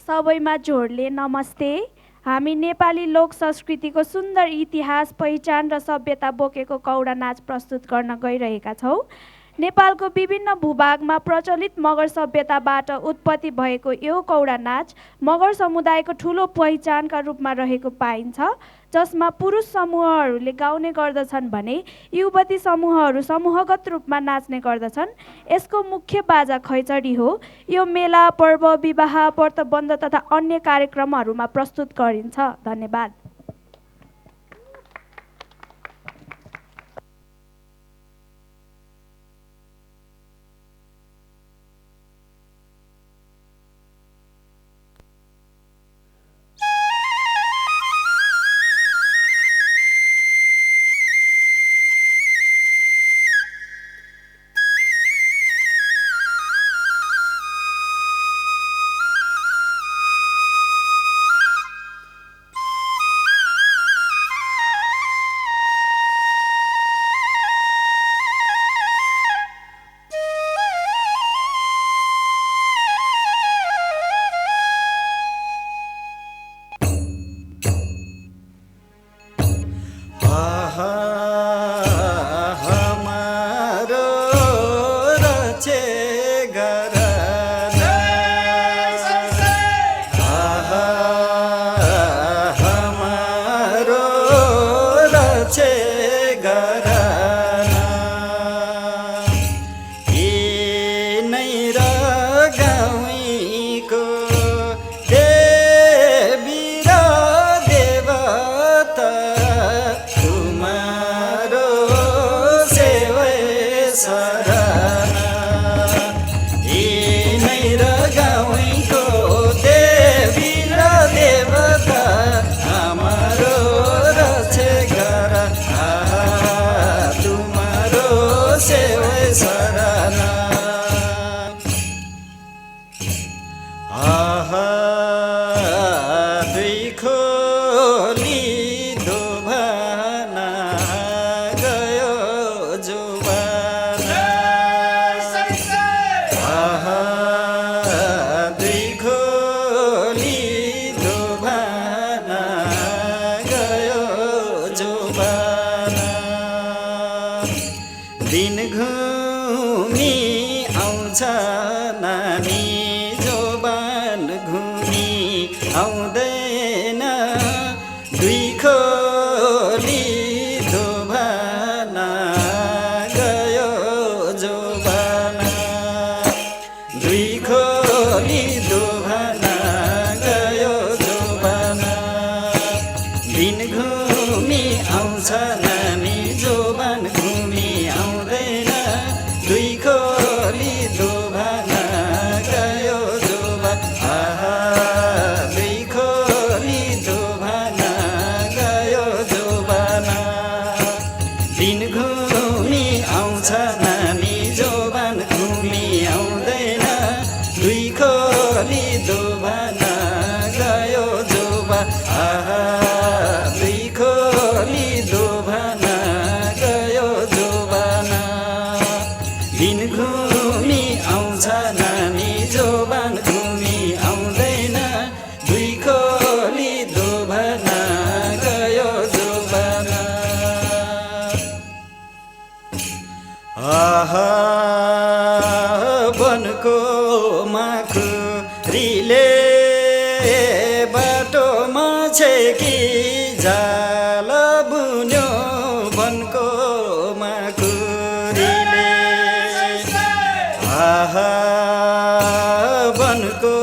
सबैमा जोडले नमस्ते। हामी नेपाली लोक संस्कृतिको सुन्दर इतिहास, पहिचान र सभ्यता बोकेको कौडा नाच प्रस्तुत गर्न गइरहेका छौँ। नेपालको विभिन्न भूभागमा प्रचलित मगर सभ्यताबाट उत्पत्ति भएको यो कौडा नाच मगर समुदायको ठुलो पहिचानका रूपमा रहेको पाइन्छ, जसमा पुरुष समूहहरूले गाउने गर्दछन् भने युवती समूहहरू समूहगत रूपमा नाच्ने गर्दछन्। यसको मुख्य बाजा खैँचडी हो। यो मेला, पर्व, विवाह, व्रतबन्ध तथा अन्य कार्यक्रमहरूमा प्रस्तुत गरिन्छ। धन्यवाद। दिन घुमी आउँछ नानी, जोबान घुमी आउँदैन। दुई खोली दोभाना गयो जोबाना, दुई खोली दोभाना गयो जोबाना। दिन घुमी आउँछ नानी, जोबान घुमी आउँदैन। दुई खोली दोभाना गयो जोबाना, दुई खोली दोभाना गयो जोबाना। दिन घुमी आउँछ नानी, जोबान घुमी आउँदैन। दुई खोली दोभाना गयो जोबाना, दुई खोली दोभाना गयो जोबाना। दिन घुमी आउँछ नानी, जोबान घुमी आउँदैन। दुई खोली दोभाना गयो जोबाना। वनको माखुरीले बाटोमा छेकी जाल बुन्यो। वनको माखुरीले वनको